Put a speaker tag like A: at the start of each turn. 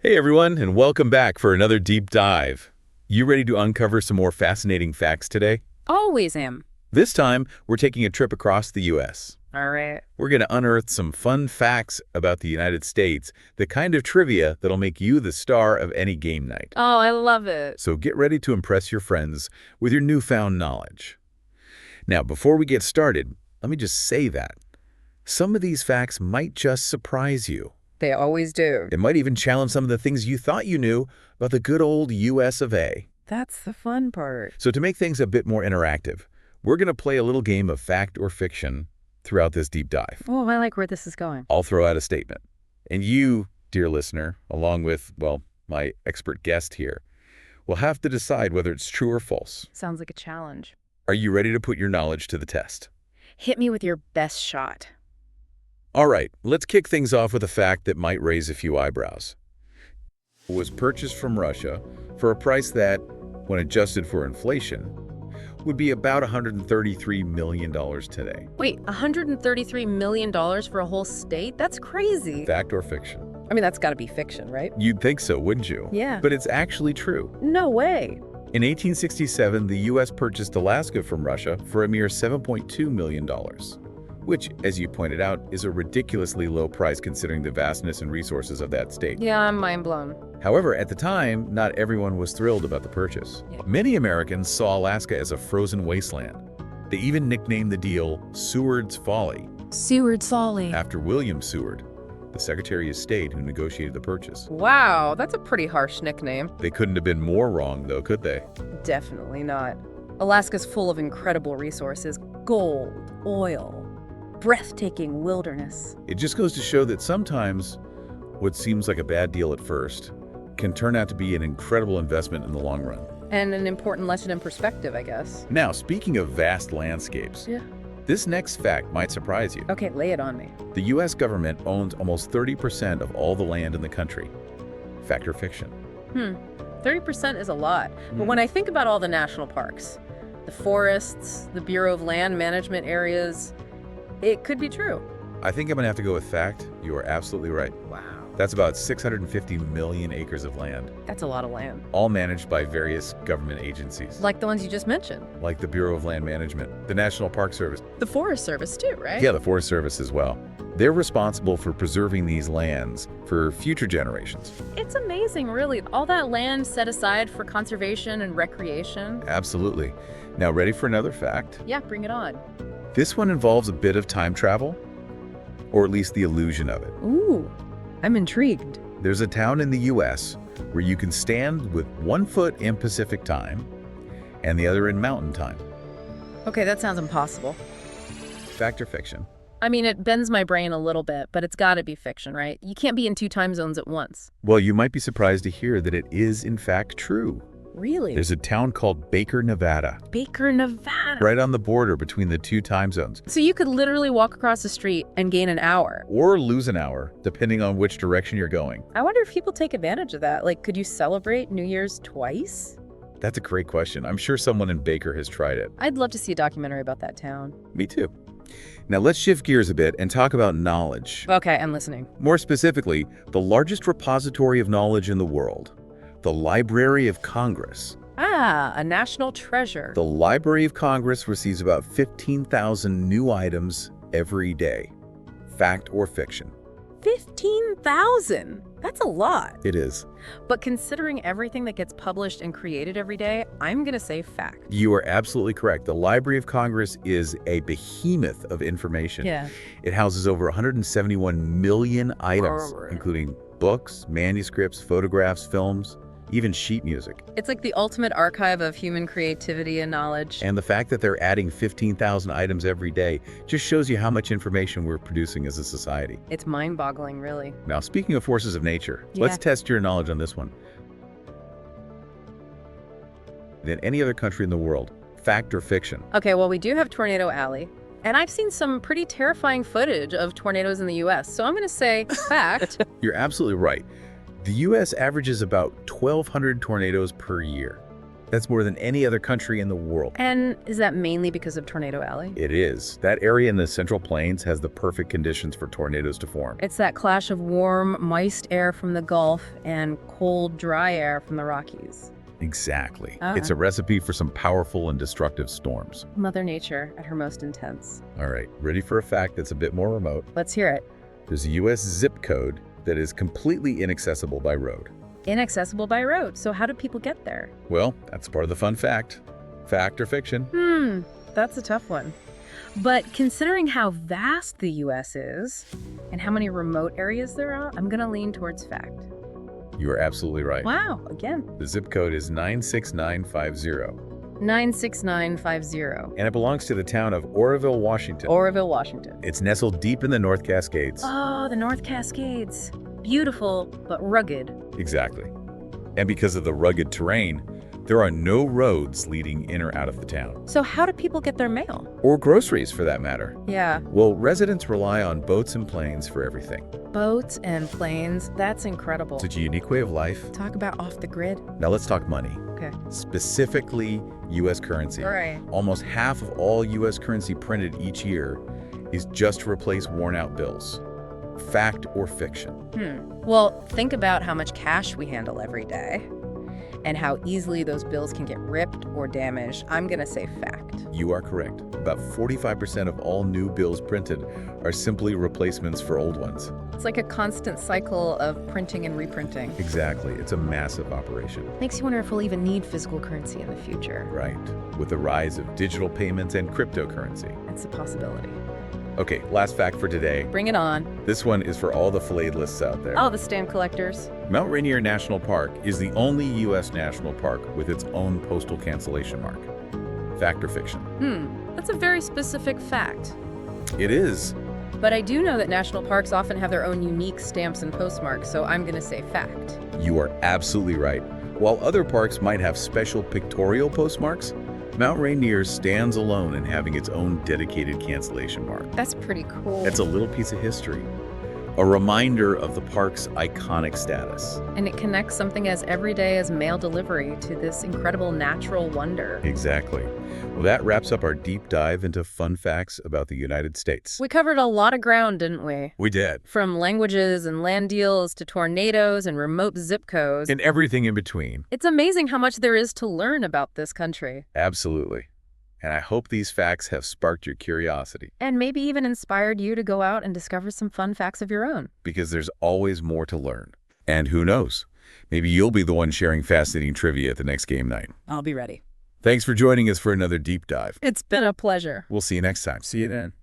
A: Hey everyone, and welcome back for another deep dive. You ready to uncover some more fascinating facts today?
B: Always am.
A: This time, we're taking a trip across the U.S.
B: All right.
A: We're going to unearth some fun facts about the United States, the kind of trivia that'll make you the star of any game night.
B: Oh, I love it.
A: So get ready to impress your friends with your newfound knowledge. Now, before we get started, let me just say that some of these facts might just surprise you.
B: They always do.
A: It might even challenge some of the things you thought you knew about the good old US of A.
B: That's the fun part.
A: So to make things a bit more interactive, we're going to play a little game of fact or fiction throughout this deep dive.
B: Oh, I like where this is going.
A: I'll throw out a statement. And you, dear listener, along with, well, my expert guest here, will have to decide whether it's true or false.
B: Sounds like a challenge.
A: Are you ready to put your knowledge to the test?
B: Hit me with your best shot.
A: All right, let's kick things off with a fact that might raise a few eyebrows. It was purchased from Russia for a price that, when adjusted for inflation, would be about $133 million today.
B: Wait, $133 million for a whole state? That's crazy.
A: Fact or fiction?
B: I mean, that's got to be fiction, right?
A: You'd think so, wouldn't you?
B: Yeah.
A: But it's actually true.
B: No way.
A: In 1867, the U.S. purchased Alaska from Russia for a mere $7.2 million. Which, as you pointed out, is a ridiculously low price considering the vastness and resources of that state.
B: Yeah, I'm mind blown.
A: However, at the time, not everyone was thrilled about the purchase.
B: Yeah.
A: Many Americans saw Alaska as a frozen wasteland. They even nicknamed the deal Seward's Folly,
B: Seward Folly.
A: after William Seward, the Secretary of State who negotiated the purchase.
B: Wow, that's a pretty harsh nickname.
A: They couldn't have been more wrong, though, could they?
B: Definitely not. Alaska's full of incredible resources. Gold, oil, breathtaking wilderness.
A: It just goes to show that sometimes what seems like a bad deal at first can turn out to be an incredible investment in the long run.
B: And an important lesson in perspective, I guess.
A: Now, speaking of vast landscapes,
B: Yeah.
A: this next fact might surprise you.
B: Okay, lay it on me.
A: The U.S. government owns almost 30% of all the land in the country. Fact or fiction?
B: 30% is a lot. But when I think about all the national parks, the forests, the Bureau of Land Management areas, it could be true.
A: I think I'm going to have to go with fact. You are absolutely right.
B: Wow.
A: That's about 650 million acres of land,
B: That's a lot of land.
A: all managed by various government agencies,
B: Like the ones you just mentioned.
A: like the Bureau of Land Management, the National Park Service,
B: The Forest Service too, right?
A: yeah, the Forest Service as well. They're responsible for preserving these lands for future generations.
B: It's amazing, really. All that land set aside for conservation and recreation.
A: Absolutely. Now, ready for another fact?
B: Yeah, bring it on.
A: This one involves a bit of time travel, or at least the illusion of it.
B: Ooh, I'm intrigued.
A: There's a town in the U.S. where you can stand with one foot in Pacific time and the other in Mountain time.
B: Okay, that sounds impossible.
A: Fact or fiction?
B: I mean, it bends my brain a little bit, but it's got to be fiction, right? You can't be in two time zones at once.
A: Well, you might be surprised to hear that it is, in fact, true.
B: Really?
A: There's a town called Baker, Nevada,
B: Baker, Nevada.
A: right on the border between the two time zones,
B: So you could literally walk across the street and gain an hour.
A: or lose an hour, depending on which direction you're going.
B: I wonder if people take advantage of that. Like, could you celebrate New Year's twice?
A: That's a great question. I'm sure someone in Baker has tried it.
B: I'd love to see a documentary about that town.
A: Me too. Now let's shift gears a bit and talk about knowledge.
B: Okay, I'm listening.
A: More specifically, the largest repository of knowledge in the world, the Library of Congress.
B: Ah, a national treasure.
A: The Library of Congress receives about 15,000 new items every day. Fact or fiction?
B: 15,000. That's a lot.
A: It is.
B: But considering everything that gets published and created every day, I'm going to say fact.
A: You are absolutely correct. The Library of Congress is a behemoth of information.
B: Yeah.
A: It houses over 171 million items,
B: Brr.
A: including books, manuscripts, photographs, films, even sheet music.
B: It's like the ultimate archive of human creativity and knowledge.
A: And the fact that they're adding 15,000 items every day just shows you how much information we're producing as a society.
B: It's mind-boggling, really.
A: Now, speaking of forces of nature,
B: Yeah.
A: let's test your knowledge on this one. Than any other country in the world, fact or fiction?
B: Okay, well, we do have Tornado Alley. And I've seen some pretty terrifying footage of tornadoes in the U.S., so I'm going to say fact.
A: You're absolutely right. The U.S. averages about 1,200 tornadoes per year. That's more than any other country in the world.
B: And is that mainly because of Tornado Alley?
A: It is. That area in the Central Plains has the perfect conditions for tornadoes to form.
B: It's that clash of warm, moist air from the Gulf and cold, dry air from the Rockies.
A: Exactly. It's a recipe for some powerful and destructive storms.
B: Mother Nature at her most intense.
A: All right, ready for a fact that's a bit more remote?
B: Let's hear it.
A: There's a U.S. zip code that is completely inaccessible by road.
B: Inaccessible by road. So how do people get there?
A: Well, that's part of the fun fact. Fact or fiction?
B: That's a tough one. But considering how vast the U.S. is and how many remote areas there are, I'm going to lean towards fact.
A: You are absolutely right.
B: Wow, again.
A: The zip code is 96950.
B: 96950.
A: And it belongs to the town of Oroville, Washington.
B: Oroville, Washington.
A: It's nestled deep in the North Cascades.
B: Oh, the North Cascades. Beautiful, but rugged.
A: Exactly. And because of the rugged terrain, there are no roads leading in or out of the town.
B: So how do people get their mail?
A: Or groceries, for that matter.
B: Yeah.
A: Well, residents rely on boats and planes for everything.
B: Boats and planes. That's incredible.
A: It's a unique way of life.
B: Talk about off the grid.
A: Now let's talk money.
B: Okay.
A: Specifically, U.S. currency.
B: All right.
A: Almost half of all U.S. currency printed each year is just to replace worn-out bills. Fact or fiction?
B: Well, think about how much cash we handle every day and how easily those bills can get ripped or damaged. I'm going to say fact.
A: You are correct. About 45% of all new bills printed are simply replacements for old ones.
B: It's like a constant cycle of printing and reprinting.
A: Exactly. It's a massive operation.
B: Makes you wonder if we'll even need physical currency in the future.
A: Right. With the rise of digital payments and cryptocurrency.
B: It's a possibility.
A: Okay, last fact for today.
B: Bring it on.
A: This one is for all the filleted lists out there.
B: Oh, the stamp collectors.
A: Mount Rainier National Park is the only U.S. national park with its own postal cancellation mark. Fact or fiction?
B: That's a very specific fact.
A: It is.
B: But I do know that national parks often have their own unique stamps and postmarks, so I'm going to say fact.
A: You are absolutely right. While other parks might have special pictorial postmarks, Mount Rainier stands alone in having its own dedicated cancellation mark.
B: That's pretty cool.
A: It's a little piece of history, a reminder of the park's iconic status.
B: And it connects something as everyday as mail delivery to this incredible natural wonder.
A: Exactly. Well, that wraps up our deep dive into fun facts about the United States.
B: We covered a lot of ground, didn't we?
A: We did.
B: From languages and land deals to tornadoes and remote zip codes.
A: And everything in between.
B: It's amazing how much there is to learn about this country.
A: Absolutely. And I hope these facts have sparked your curiosity.
B: And maybe even inspired you to go out and discover some fun facts of your own.
A: Because there's always more to learn. And who knows? Maybe you'll be the one sharing fascinating trivia at the next game night.
B: I'll be ready.
A: Thanks for joining us for another deep dive.
B: It's been a pleasure.
A: We'll see you next time. See you then.